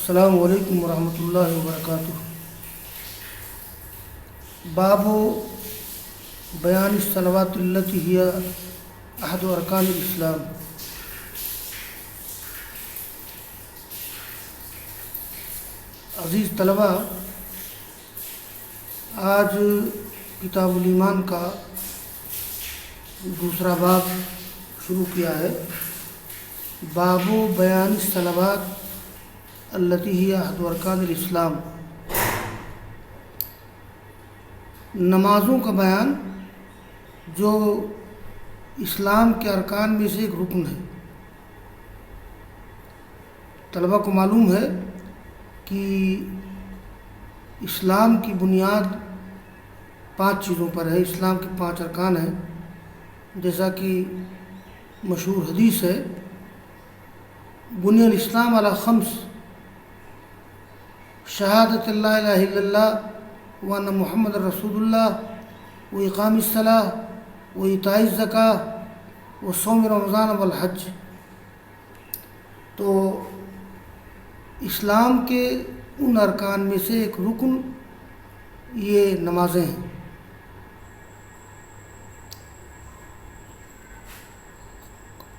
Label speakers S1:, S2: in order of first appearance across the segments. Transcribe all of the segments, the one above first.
S1: السلام علیکم ورحمۃ اللہ وبرکاتہ۔ باب بیان الصلوات التی ہی احد ارکان الاسلام۔ عزیز طلبہ، آج کتاب الایمان کا دوسرا باب شروع کیا ہے۔ باب بیان الصلوات التی ہی احد ارکان الاسلام، نمازوں کا بیان جو اسلام کے ارکان میں سے ایک رکن ہے۔ طلبہ کو معلوم ہے کہ اسلام کی بنیاد 5 چیزوں پر ہے۔ اسلام کے 5 ارکان ہیں، جیسا کہ مشہور حدیث ہے، بنی الاسلام علی 5: شہادت لا الہ الا اللہ وان محمد رسول اللہ واقام الصلاۃ وایتاء الزکوٰۃ وصوم رمضان والحج۔ تو اسلام کے ان ارکان میں سے ایک رکن یہ نمازیں ہیں۔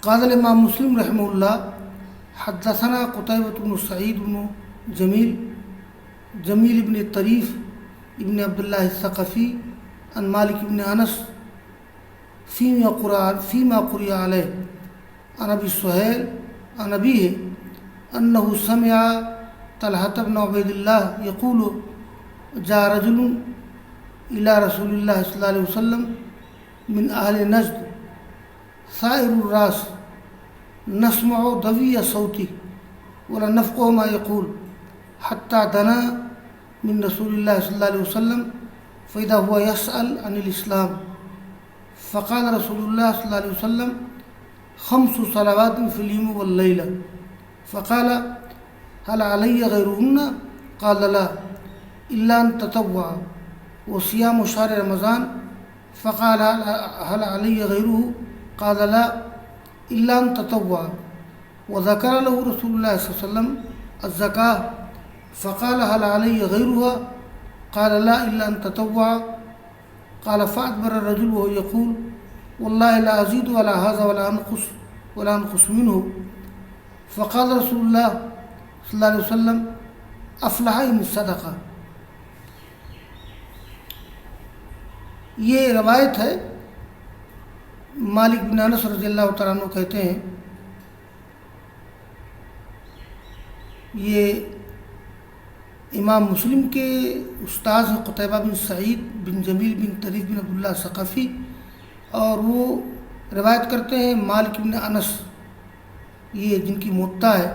S1: قال الامام مسلم رحمہ اللہ حدثنا قتيبة بن سعيد بن جمیل بن طریف ابن عبداللہ الثقفی عن مالک بن انس فيما قرئ علیہ عن ابی سہیل عن ابیہ انہ سمع طلحة بن عبید اللہ یقول جاء رجل الى رسول اللہ صلی اللہ علیہ وسلم من اہل نجد ثائر الراس نسمع دوی صوتی ولا نفقه ما يقول حتى دنا من رسول الله صلى الله عليه وسلم فإذا هو يسأل عن الإسلام فقال رسول الله صلى الله عليه وسلم 5 صلوات في اليوم والليلة فقال هل علي غيرهن؟ قال لا إلا أن تطوع وصيام شهر رمضان فقال هل علي غيره؟ قال لا إلا أن تطوع وذكر له رسول الله صلى الله عليه وسلم الزكاة فقال هل علي غيرها؟ قال لا إلا أن تطوع. قال فأدبر الرجل وهو يقول والله لا أزيد على هذا ولا أنقص منه. فقال رسول الله صلى الله عليه وسلم أفلح إن صدق. یہ روایت ہے، مالک بن انس رضی اللہ تعالیٰ عنہ کہتے ہیں، یہ امام مسلم کے استاذ ہیں قتیبہ بن سعید بن جمیل بن طریف بن عبداللہ ثقفی، اور وہ روایت کرتے ہیں مالک بن انس، یہ جن کی موطا ہے،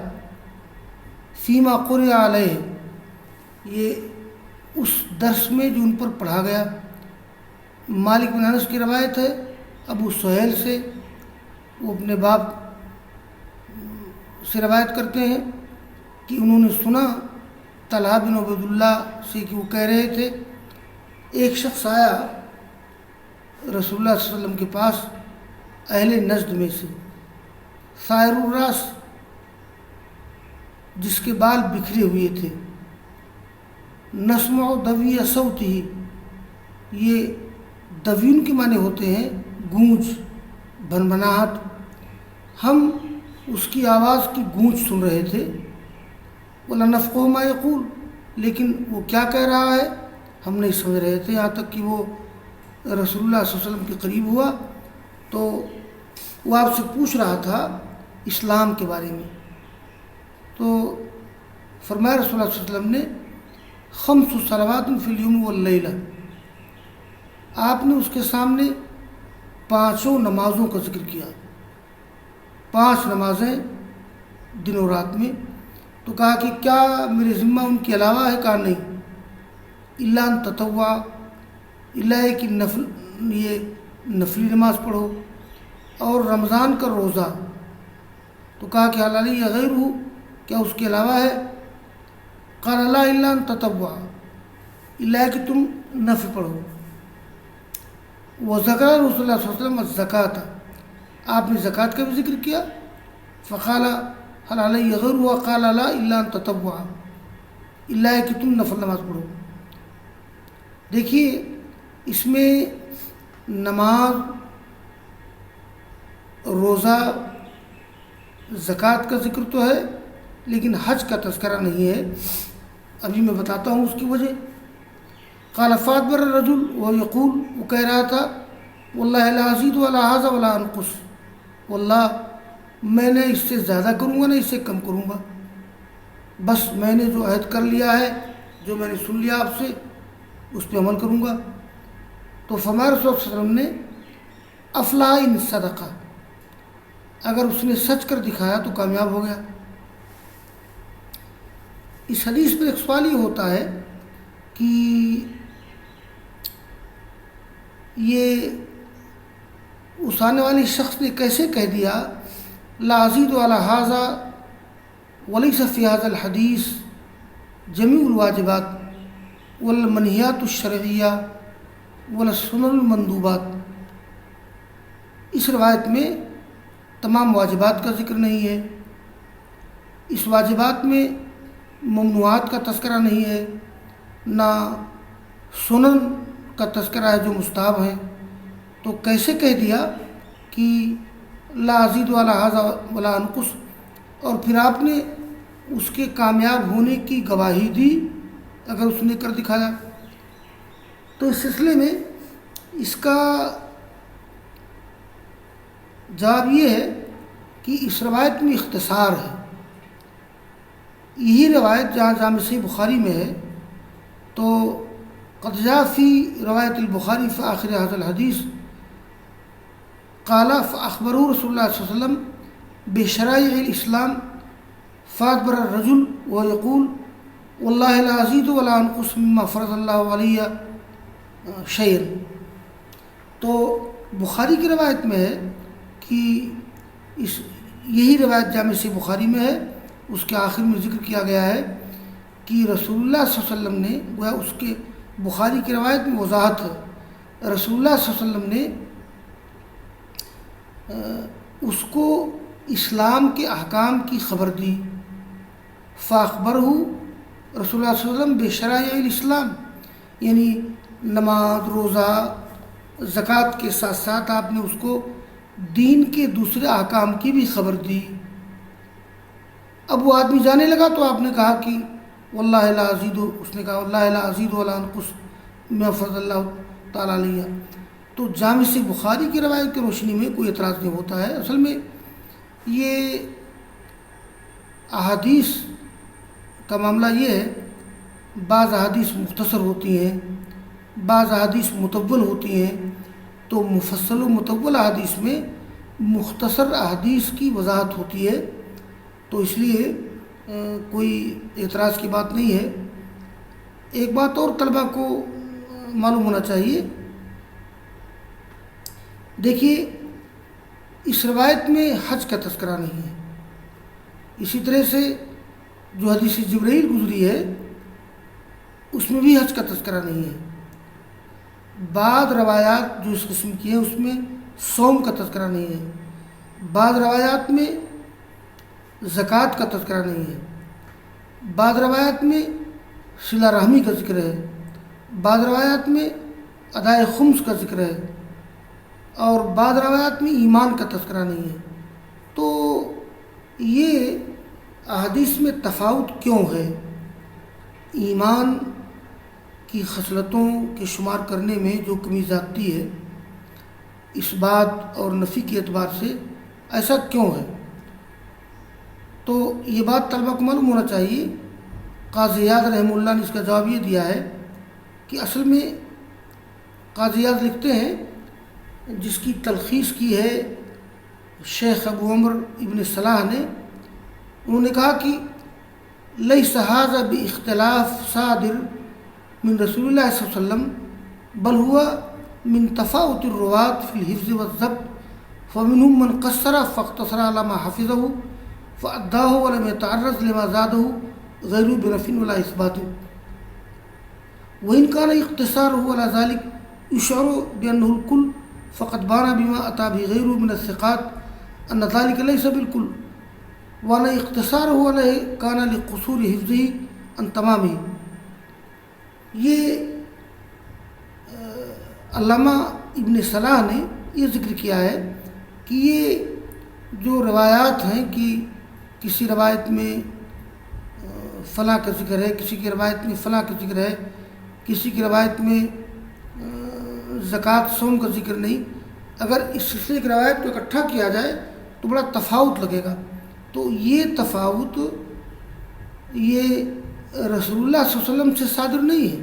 S1: فیما قرئ علیہ، یہ اس درس میں جو ان پر پڑھا گیا۔ مالک بن انس کی روایت ہے ابو سہیل سے، وہ اپنے باپ سے روایت کرتے ہیں کہ انہوں نے سنا طلحہ بن عبید اللہ سے کہ وہ کہہ رہے تھے، ایک شخص آیا رسول اللہ صلی اللہ علیہ وسلم کے پاس اہل نجد میں سے، ثائر الراس، جس کے بال بکھرے ہوئے تھے، نسمع دوی صوتی، یہ دوین کے معنی ہوتے ہیں گونج، بھنبھناہٹ، ہم اس کی آواز کی گونج سن رہے تھے، وَلَا نَفْقَهُ مَا يَقُولُ، لیکن وہ کیا کہہ رہا ہے ہم نہیں سمجھ رہے تھے، یہاں تک کہ وہ رسول اللہ صلی اللہ علیہ وسلم کے قریب ہوا تو وہ آپ سے پوچھ رہا تھا اسلام کے بارے میں۔ تو فرمایا رسول اللہ صلی اللہ علیہ وسلم نے 5 صلوات فی اليوم واللیلہ، آپ نے اس کے سامنے 5 نمازوں کا ذکر کیا، 5 نمازیں دن و رات میں۔ تو کہا کہ کیا میرے ذمہ ان کے علاوہ ہے؟ کہا نہیں، الا ان تطوع، الا ہے کہ یہ نفلی نماز پڑھو، اور رمضان کا روزہ۔ تو کہا کہ حل علی غیرہ، کیا اس کے علاوہ ہے؟ قال لا الا ان تطوع، الا ہے کہ تم نفل پڑھو۔ وذکر رسول اللہ صلی اللہ علیہ وسلم الزکاۃ، آپ نے زکوٰۃ کا بھی ذکر کیا۔ فقال هل علی غیرها؟ قال لا الا ان تطوع، اللہ ہے کہ تم نفل نماز پڑھو۔ دیکھیے اس میں نماز، روزہ، زکوٰۃ کا ذکر تو ہے لیکن حج کا تذکرہ نہیں ہے۔ ابھی میں بتاتا ہوں اس کی وجہ۔ قال فادبر الرجل وہ یقول، وہ کہہ رہا تھا واللہ لا ازید ولا هذا ولا انقص، واللہ میں نے اس سے زیادہ کروں گا نہ اس سے کم کروں گا، بس میں نے جو عہد کر لیا ہے، جو میں نے سن لیا آپ سے، اس پہ عمل کروں گا۔ تو فرمایا رسول اللہ صلی اللہ علیہ وسلم نے افلا ان صدقہ، اگر اس نے سچ کر دکھایا تو کامیاب ہو گیا۔ اس حدیث میں ایک سوال یہ ہوتا ہے کہ یہ اس آنے والے شخص نے کیسے کہہ دیا لا ازید علی ھذا ولیس فی ھذا الحدیث جمیع الواجبات والمنہیات الشرعیہ والسنن المندوبات۔ اس روایت میں تمام واجبات کا ذکر نہیں ہے، اس واجبات میں ممنوعات کا تذکرہ نہیں ہے، نہ سنن کا تذکرہ ہے جو مستحب ہیں۔ تو کیسے کہہ دیا کہ لا ازید علی ھذا ولا انقص، اور پھر آپ نے اس کے کامیاب ہونے کی گواہی دی اگر اس نے کر دکھایا؟ تو اس سلسلے میں اس کا جواب یہ ہے کہ اس روایت میں اختصار ہے۔ یہی روایت جہاں جامع صحیح بخاری میں ہے، تو قد جاء فی روایت البخاری فی آخر ھذا الحدیث قال فاخبروا رسول اللہ صلی اللہ علیہ وسلم بشرائع الاسلام فادبر الرجل ويقول واللہ لا ازید ولا انقص مما فرض اللہ علیہ شیئا۔ تو بخاری کی روایت میں ہے کہ یہی روایت جامع صحیح بخاری میں ہے، اس کے آخر میں ذکر کیا گیا ہے کہ رسول اللہ صلی اللہ علیہ وسلم نے، گویا اس کے بخاری کی روایت میں وضاحت ہے، رسول اللہ صلی اللہ علیہ وسلم نے اس کو اسلام کے احکام کی خبر دی۔ فاخبرہ رسول اللہ صلی اللہ علیہ وسلم بشرائع الاسلام، یعنی نماز، روزہ، زکوٰۃ کے ساتھ ساتھ آپ نے اس کو دین کے دوسرے احکام کی بھی خبر دی۔ اب وہ آدمی جانے لگا تو آپ نے کہا کہ واللہ لا ازید، اس نے کہا واللہ لا ازید ولا انقص مما فرض اللہ تعالیٰ علیہ۔ تو جامع صحیح بخاری کی روایت کی روشنی میں کوئی اعتراض نہیں ہوتا ہے۔ اصل میں یہ احادیث کا معاملہ یہ ہے، بعض احادیث مختصر ہوتی ہیں، بعض احادیث مطول ہوتی ہیں، تو مفصل و مطول احادیث میں مختصر احادیث کی وضاحت ہوتی ہے، تو اس لیے کوئی اعتراض کی بات نہیں ہے۔ ایک بات اور طلبہ کو معلوم ہونا چاہیے، دیکھیے اس روایت میں حج کا تذکرہ نہیں ہے، اسی طرح سے جو حدیث جبرائیل گزری ہے اس میں بھی حج کا تذکرہ نہیں ہے۔ بعض روایات جو اس قسم کی ہیں اس میں صوم کا تذکرہ نہیں ہے، بعض روایات میں زکوٰۃ کا تذکرہ نہیں ہے، بعض روایات میں صلہ رحمی کا ذکر ہے، بعض روایات میں ادائے خمس کا ذکر ہے، اور بعض روایات میں ایمان کا تذکرہ نہیں ہے۔ تو یہ احادیث میں تفاوت کیوں ہے؟ ایمان کی خصلتوں کے شمار کرنے میں جو کمی زیادتی ہے، اس بات اور نفی کے اعتبار سے ایسا کیوں ہے؟ تو یہ بات طلبہ کو معلوم ہونا چاہیے۔ قاضی عیاض رحمہ اللہ نے اس کا جواب یہ دیا ہے کہ اصل میں قاضی عیاض لکھتے ہیں، جس کی تلخیص کی ہے شیخ ابو عمر ابن صلاح نے، انہوں نے کہا کہ لیس ھذا باختلاف صادر من رسول اللہ صلی اللہ علیہ وسلم بل هو من تفاوت الرواة في الحفظ والضبط فمنهم من قصر فاقتصر على ما حفظه فأداه ولم يتعرض لما زاده غير بنفي ولا إثبات، وإن كان اقتصاره على ذلك يشعر بأنه الكل فقد بان بما أتى به غيره من الثقات أن ذلك ليس بالكل، وأن اقتصاره عليه كان لقصور حفظه عن تمامه. یہ علامہ ابن صلاح نے یہ ذکر کیا ہے کہ یہ جو روایات ہیں کہ کسی روایت میں فلاں کا ذکر ہے، کسی کی روایت میں فلاں کا ذکر ہے، کسی کی روایت میں زکوٰۃ صوم کا ذکر نہیں، اگر اس سلسلے کی روایت کو اکٹھا کیا جائے تو بڑا تفاوت لگے گا. تو یہ تفاوت یہ رسول اللہ صلی اللہ علیہ وسلم سے صادر نہیں ہے.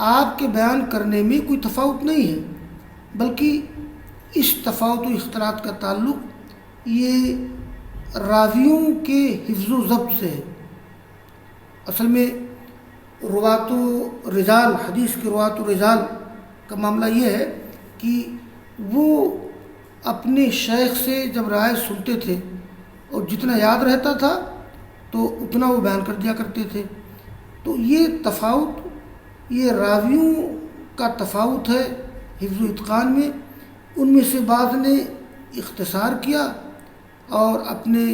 S1: آپ کے بیان کرنے میں کوئی تفاوت نہیں ہے، بلکہ اس تفاوت و اختلاط کا تعلق یہ راویوں کے حفظ و ضبط سے ہے. اصل میں روات و رجال، حدیث کے روات و رجال کا معاملہ یہ ہے کہ وہ اپنے شیخ سے جب روایت سنتے تھے اور جتنا یاد رہتا تھا تو اتنا وہ بیان کر دیا کرتے تھے. تو یہ تفاوت یہ راویوں کا تفاوت ہے حفظ و اتقان میں. ان میں سے بعض نے اختصار کیا اور اپنے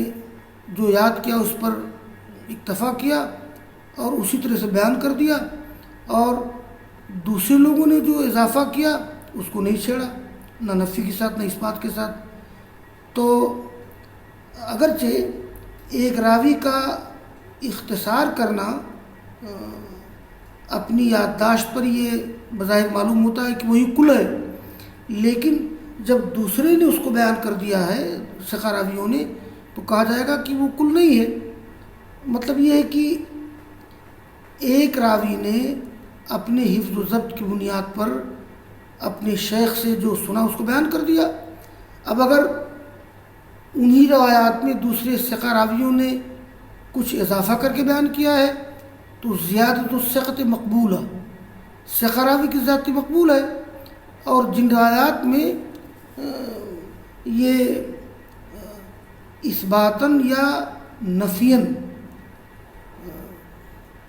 S1: جو یاد کیا اس پر اکتفا کیا اور اسی طرح سے بیان کر دیا، اور دوسرے لوگوں نے جو اضافہ کیا اس کو نہیں چھیڑا، نہ نفی کے ساتھ نہ اس بات کے ساتھ. تو اگرچہ ایک راوی کا اختصار کرنا اپنی یادداشت پر یہ بظاہر معلوم ہوتا ہے کہ وہی کل ہے، لیکن جب دوسرے نے اس کو بیان کر دیا ہے ثقہ راویوں نے تو کہا جائے گا کہ وہ کل نہیں ہے. مطلب یہ ہے کہ ایک راوی نے اپنے حفظ و ضبط کی بنیاد پر اپنے شیخ سے جو سنا اس کو بیان کر دیا. اب اگر انہی روایات میں دوسرے ثقہ راویوں نے کچھ اضافہ کر کے بیان کیا ہے تو زیادت الثقۃ مقبول ہے، ثقہ راوی کی زیادتی مقبول ہے. اور جن روایات میں یہ اثباتاً یا نفیاً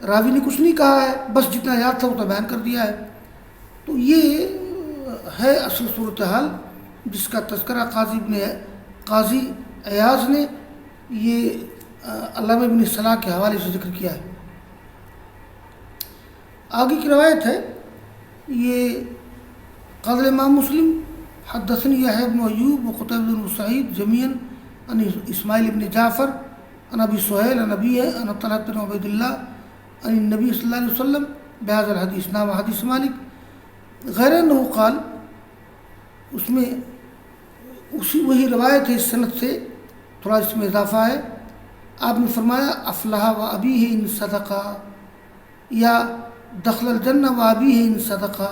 S1: راوی نے کچھ نہیں کہا ہے، بس جتنا یاد تھا اتنا بیان کر دیا ہے، تو یہ ہے اصل صورتحال جس کا تذکرہ قاضی ایاز نے یہ علامہ ابن صلاح کے حوالے سے ذکر کیا ہے. آگے کی روایت ہے یہ قال امام مسلم حدثني يحيى بن أيوب وقتيبة بن سعيد جميعا عن إسماعيل بن جعفر عن أبي سهيل عن أبيه عن طلحة بن عبيد الله عن النبي صلى الله عليه وسلم بهذا الحديث نام حدیث مالک غیر انه قال. اس میں وہی روایت ہے اس سند سے، تھوڑا اس میں اضافہ ہے. آپ نے فرمایا افلح و ابیہ ان صدقہ، یا دخل الجنہ و ابیہ ان صدقہ.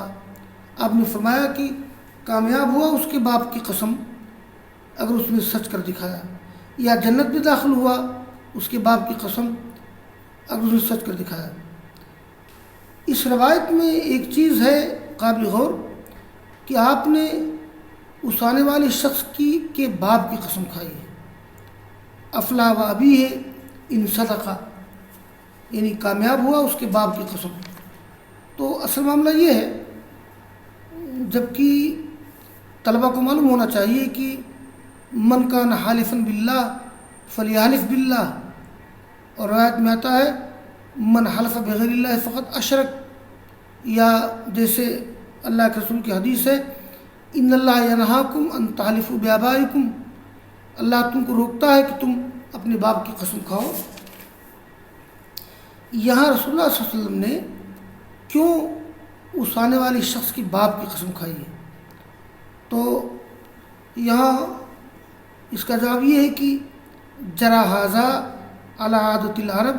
S1: آپ نے فرمایا کہ کامیاب ہوا اس کے باپ کی قسم اگر اس نے سچ کر دکھایا، یا جنت میں داخل ہوا اس کے باپ کی قسم اگر اس نے سچ کر دکھایا. اس روایت میں ایک چیز ہے قابل غور کہ آپ نے اس آنے والے شخص کے باپ کی قسم کھائی ہے. افلاح و ابیہ ان صدقہ، یعنی کامیاب ہوا اس کے باپ کی قسم. تو اصل معاملہ یہ ہے، جبکہ طلبہ کو معلوم ہونا چاہیے کہ من کان حالفا باللہ فلیحلف باللہ، اور روایت میں آتا ہے من حلف بغیر اللہ فقط اشرک، یا جیسے اللہ کے رسول کی حدیث ہے ان اللہ ینہاکم ان تحلفوا بآبائکم، اللہ تم کو روکتا ہے کہ تم اپنے باپ کی قسم کھاؤ. یہاں رسول اللہ صلی اللہ علیہ وسلم نے کیوں اس آنے والے شخص کی باپ کی قسم کھائی ہے؟ تو یہاں اس کا جواب یہ ہے کہ جرا ھذا علی عادۃ العرب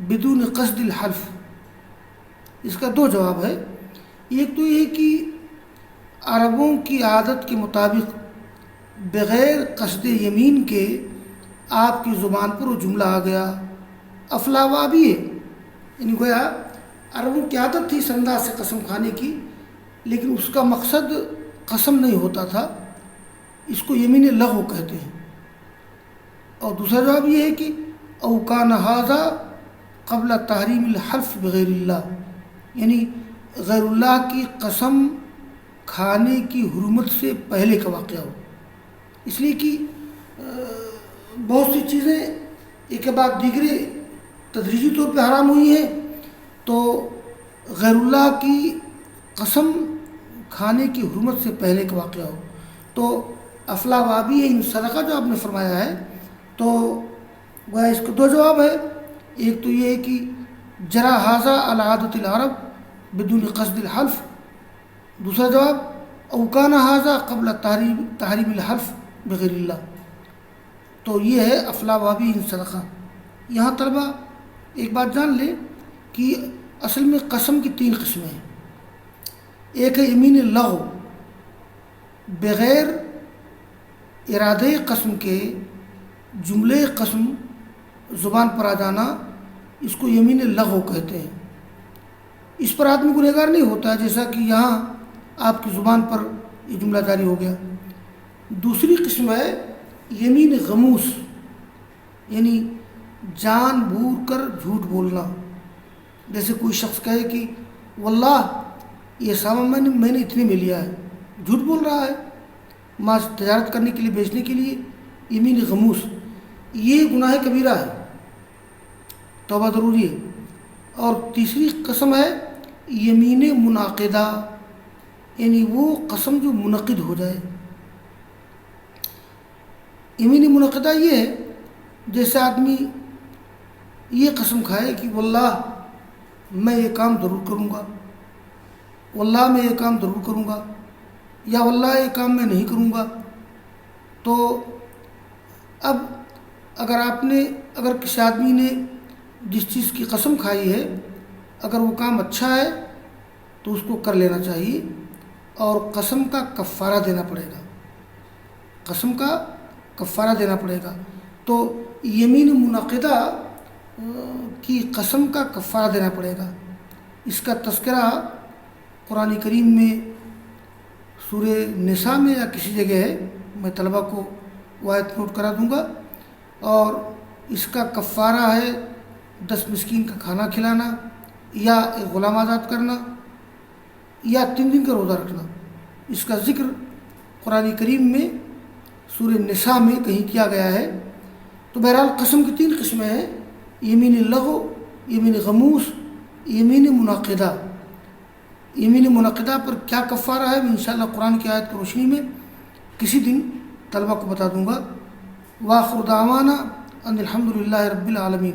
S1: بدون قصد الحلف. اس کا دو جواب ہے. ایک تو یہ کہ عربوں کی عادت کے مطابق بغیر قصد یمین کے آپ کی زبان پر وہ جملہ آ گیا افلا و ابیہ، یعنی گویا عربوں کی عادت تھی اس انداز سے قسم کھانے کی، لیکن اس کا مقصد قسم نہیں ہوتا تھا، اس کو یمین لغو کہتے ہیں. اور دوسرا جواب یہ ہے کہ او کان ھذا قبل تحریم الحلف بغیر اللہ، یعنی غیر اللہ کی قسم کھانے کی حرمت سے پہلے کا واقعہ ہو. اس لیے کہ بہت سی چیزیں ایک کے بعد دیگرے تدریجی طور پہ حرام ہوئی ہیں تو غیر اللہ کی قسم کھانے کی حرمت سے پہلے کا واقعہ ہو تو افلا وابی ان صدقہ جو آپ نے فرمایا ہے تو وہ اس کو 2 جواب ہے. ایک تو یہ ہے کہ جرا حاضہ العادت العرب بدون قصد الحلف. دوسرا جواب اوکان حاضہ قبل تحریم الحلف بغیر اللہ. تو یہ ہے افلا وابی ان صدقہ. یہاں طلبہ ایک بات جان لیں کہ اصل میں قسم کی 3 قسمیں ہیں. ایک ہے یمین لغو، بغیر ارادے قسم کے جملے قسم زبان پر آ جانا، اس کو یمین لغو کہتے ہیں. اس پر آدمی گنہگار نہیں ہوتا ہے، جیسا کہ یہاں آپ کی زبان پر یہ جملہ جاری ہو گیا. دوسری قسم ہے یمین غموس، یعنی جان بوجھ کر جھوٹ بولنا. جیسے کوئی شخص کہے کہ واللہ یہ سامان میں نے اتنے میں لیا ہے، جھوٹ بول رہا ہے ماں تجارت کرنے کے لیے، بیچنے کے لیے. یمین غموس یہ گناہ کبیرہ ہے، توبہ ضروری ہے. اور تیسری قسم ہے یمین منعقدہ، یعنی وہ قسم جو منعقد ہو جائے. یمین منعقدہ یہ ہے جیسے آدمی یہ قسم کھائے کہ واللہ میں یہ کام ضرور کروں گا، واللہ میں یہ کام ضرور کروں گا، یا واللہ یہ کام میں نہیں کروں گا. تو اب اگر کسی آدمی نے جس چیز کی قسم کھائی ہے اگر وہ کام اچھا ہے تو اس کو کر لینا چاہیے اور قسم کا کفارہ دینا پڑے گا، قسم کا کفارہ دینا پڑے گا. تو یمین منعقدہ کی قسم کا کفارہ دینا پڑے گا. اس کا تذکرہ قرآن کریم میں سورہ نساء میں یا کسی جگہ ہے، میں طلبہ کو وہ آیت نوٹ کرا دوں گا. اور اس کا کفارہ ہے 10 مسکین کا کھانا کھلانا، یا ایک غلام آزاد کرنا، یا 3 دن کا روزہ رکھنا. اس کا ذکر قرآن کریم میں سورہ نساء میں کہیں کیا گیا ہے. تو بہرحال قسم کی 3 قسمیں ہیں، یمین لغو، یمین غموس، یمین منعقدہ. یمین منعقدہ پر کیا کفارہ ہے میں انشاءاللہ قرآن کی آیت کی روشنی میں کسی دن طلبہ کو بتا دوں گا. وآخر دعوانا ان الحمد للہ رب العالمین.